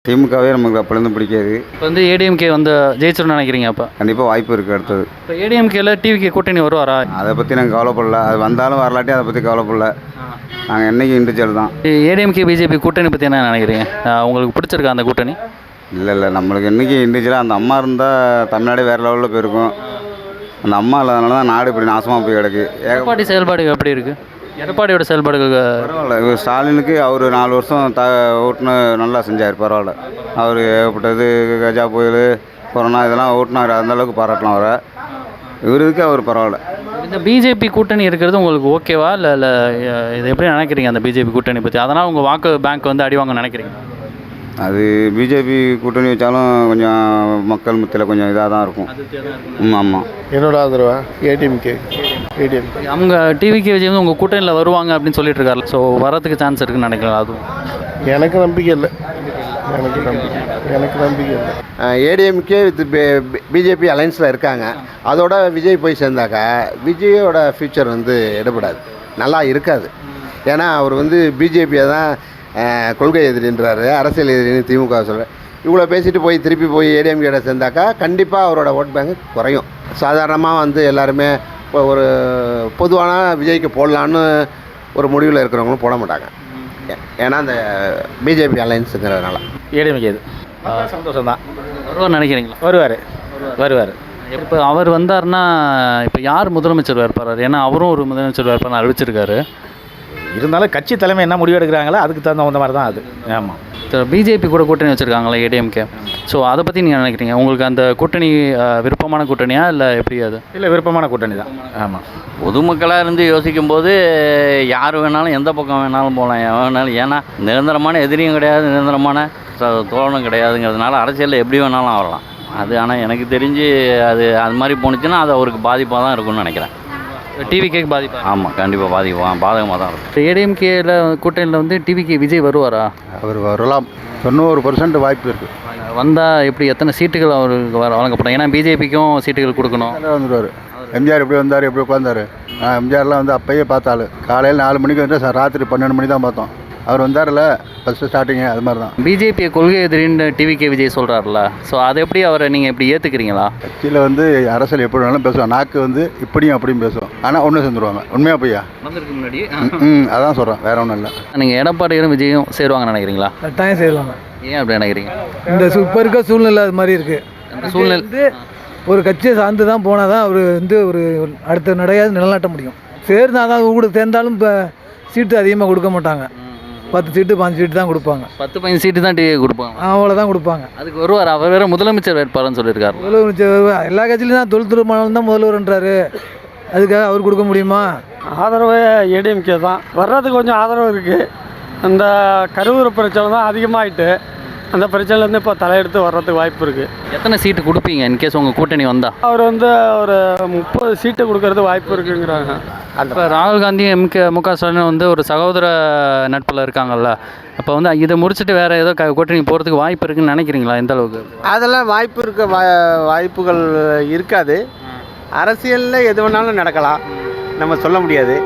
திமுகவே நமக்கு அப்போலேருந்து பிடிக்காது. இப்போ வந்து ஏடிஎம்கே வந்து ஜெயிச்சிரும்னு நினைக்கிறீங்க? அப்போ கண்டிப்பாக வாய்ப்பு இருக்குது அடுத்தது. இப்போ ஏடிஎம்கேல டிவிகே கூட்டணி வருவாரா? அதை பற்றி நாங்கள் கவலைப்படல. அது வந்தாலும் வரலாட்டி அதை பற்றி கவலைப்படல. நாங்கள் என்றைக்கும் இண்டிவிஜுவல் தான். ஏடிஎம்கே பிஜேபி கூட்டணி பற்றி என்ன நினைக்கிறீங்க? உங்களுக்கு பிடிச்சிருக்கா அந்த கூட்டணி? இல்லை நம்மளுக்கு என்றைக்கு இண்டிவிஜுவலாக அந்த அம்மா இருந்தால் தமிழ்நாடு வேறு லெவலில் போயிருக்கும். அந்த அம்மா இல்லாதனால தான் நாடு இப்படி நாசமாக போய் கிடக்கு. எடப்பாடி செயல்பாடு எப்படி இருக்குது? எடப்பாடியோட செயல்பாடுகள் பரவாயில்ல. இவர் ஸ்டாலினுக்கு அவர் 4 வருஷம் ஓட்டுன்னு நல்லா செஞ்சார். பரவாயில்ல. அவர் ஏற்பட்டது கஜா புயல், கொரோனா இதெல்லாம் ஓட்டுனார். அந்தளவுக்கு பாராட்டலாம் அவரை. இவருக்கு அவர் பரவாயில்ல. இந்த பிஜேபி கூட்டணி இருக்கிறது உங்களுக்கு ஓகேவா? இல்லை இது எப்படி நினைக்கிறீங்க அந்த பிஜேபி கூட்டணி பற்றி? அதனால் உங்கள் வாக்கு பேங்க் வந்து அடி வாங்க நினைக்கிறீங்க? அது பிஜேபி கூட்டணி வச்சாலும் கொஞ்சம் மக்கள் மத்தியில் கொஞ்சம் இதாக தான் இருக்கும். ஆமாம். என்னோட ஆதரவா ஏடிஎம்கே. அவங்க டிவிகே விஜய் வந்து உங்கள் கூட்டணியில் வருவாங்க அப்படின்னு சொல்லிட்டு இருக்காரு. ஸோ வரதுக்கு சான்ஸ் இருக்குன்னு நினைக்கலாம். அதுவும் எனக்கு நம்பிக்கை இல்லை. எனக்கு நம்பிக்கை இல்லை. ஏடிஎம்கே வித் பிஜேபி அலைன்ஸில் இருக்காங்க. அதோட விஜய் போய் சேர்ந்தாக்கா விஜயோட ஃப்யூச்சர் வந்து எடுபடாது, நல்லா இருக்காது. ஏன்னா அவர் வந்து பிஜேபியை தான் கொள்கை எதிரின்றாரு, அரசியல் எதிரின்னு திமுக சொல்கிறார். இவ்வளோ பேசிட்டு போய் திருப்பி போய் ஏடிஎம்கேட சேர்ந்தாக்கா கண்டிப்பாக அவரோட ஓட் பேங்க் குறையும். சாதாரணமாக வந்து எல்லாருமே இப்போ ஒரு பொதுவான விஜய்க்கு போடலான்னு ஒரு முடிவில் இருக்கிறவங்களும் போட மாட்டாங்க. ஏன்னா அந்த பிஜேபி அலைன்ஸுங்கிறதுனால. ஏடிஎம்கே இது சந்தோஷம் தான். வருவார் நினைக்கிறீங்களா? வருவார். இப்போ அவர் வந்தார்னா இப்போ யார் முதலமைச்சர் வேட்பாளர்? ஏன்னா அவரும் ஒரு முதலமைச்சர் வேட்பாளர் அறிவிச்சிருக்காரு. இருந்தாலும் கட்சி தலைமை என்ன முடிவு எடுக்கிறாங்களோ அதுக்கு தகுந்த மாதிரி தான் அது. ஆமாம். பிஜேபி கூட கூட்டணி வச்சுருக்காங்களா ஏடிஎம்கே? ஸோ அதை பற்றி நீங்கள் நினைக்கிறீங்க? உங்களுக்கு அந்த கூட்டணி விருப்பமான கூட்டணியா இல்லை எப்படி? அது இல்லை, விருப்பமான கூட்டணி தான். ஆமாம். பொதுமக்களாக இருந்து யோசிக்கும்போது யார் வேணாலும் எந்த பக்கம் வேணாலும் போகலாம், வேணாலும். ஏன்னா நிரந்தரமான எதிரியும் கிடையாது, நிரந்தரமான தோழனும் கிடையாதுங்கிறதுனால அரசியலில் எப்படி வேணாலும் வரலாம் அது. ஆனால் எனக்கு தெரிஞ்சு அது மாதிரி போணுச்சுன்னா அது அவருக்கு பாதிப்பாக தான் இருக்கும்னு நினைக்கிறேன். டிவிகேக்கு பாதிப்பா? ஆமாம், கண்டிப்பாக பாதகமாக தான் இருக்கும். ஏடிஎம்கேல கூட்டணியில் வந்து டிவிகே விஜய் வருவாரா? அவர் வரலாம். 90% வாய்ப்பு இருக்குது. வந்தால் எப்படி எத்தனை சீட்டுகள் அவருக்கு வழங்கப்படும்? ஏன்னா பிஜேபிக்கும் சீட்டுகள் கொடுக்கணும். வந்துடுவார். எம்ஜிஆர் எப்படி வந்தார், எப்படி உட்காந்தார்? எம்ஜிஆர்லாம் வந்து அப்பயே பார்த்தாள். காலையில் 4 மணிக்கு வந்து ராத்திரி 12 மணி தான் பார்த்தோம். அவர் வந்தார்ல ஃபஸ்ட்டு ஸ்டார்டிங்கு, அது மாதிரி தான். பிஜேபி கொள்கை எதிரின்னு டிவிகே விஜய் சொல்கிறாருல்ல, ஸோ அதை எப்படி அவரை நீங்கள் எப்படி ஏற்றுக்கிறீங்களா? கட்சியில் வந்து அரசியல் எப்படி வேணாலும் பேசுவோம். நாக்கு வந்து இப்படியும் அப்படியும் பேசுவோம். ஆனால் ஒன்று சேர்ந்துருவாங்க. உண்மையாக பொய்யா? வந்ததுக்கு முன்னாடி அதான் சொல்கிறேன், வேற ஒன்றும் இல்லை. நீங்கள் எடப்பாடியும் விஜயும் சேருவாங்கன்னு நினைக்கிறீங்களா? கட்டாயம் சேருவாங்க. ஏன் அப்படி நினைக்கிறீங்க? இந்த இப்போ இருக்க சூழ்நிலை அது மாதிரி இருக்குது. அந்த சூழ்நிலை வந்து ஒரு கட்சியை சார்ந்து தான் போனால் தான் அவர் வந்து ஒரு அடுத்த நடையாவது நிலநாட்ட முடியும். சேர்ந்தால் தான் கூட சேர்ந்தாலும் இப்போ சீட்டு அதிகமாக கொடுக்க மாட்டாங்க. 10 சீட்டு 5 சீட்டு தான் கொடுப்பாங்க. 10-15 சீட்டு தான் டிவி கொடுப்பாங்க. அவ்வளோதான் கொடுப்பாங்க. அதுக்கு வருவார். அவர் வேறு முதலமைச்சர் வேட்பாளர்னு சொல்லியிருக்காரு. முதலமைச்சர் எல்லா கட்சியிலும் தான் தொழில்துறைமானம் தான் முதல்வர்ன்றாரு. அதுக்காக அவர் கொடுக்க முடியுமா? ஆதரவு ஏடிஎம்கே தான். வர்றதுக்கு கொஞ்சம் ஆதரவு இருக்குது. அந்த கருவூர பிரச்சனை தான் அதிகமாகிட்டு அந்த பிரச்சனைலேருந்து இப்போ தலையெடுத்து வர்றதுக்கு வாய்ப்பு இருக்குது. எத்தனை சீட்டு கொடுப்பீங்க இன்கேஸ் உங்கள் கூட்டணி வந்தால்? அவர் வந்து ஒரு 30 சீட்டு கொடுக்கறது வாய்ப்பு இருக்குங்கிறாங்க. இப்போ ராகுல் காந்தியும் முக ஸ்டாலின் வந்து ஒரு சகோதர நட்பில் இருக்காங்கல்ல, அப்போ வந்து இதை முடிச்சுட்டு வேறு ஏதோ கூட்டணி போகிறதுக்கு வாய்ப்பு இருக்குன்னு நினைக்கிறீங்களா? எந்த அளவுக்கு? அதெல்லாம் வாய்ப்பு இருக்க வாய்ப்புகள் இருக்காது. அரசியலில் எது வேணாலும் நடக்கலாம், நம்ம சொல்ல முடியாது.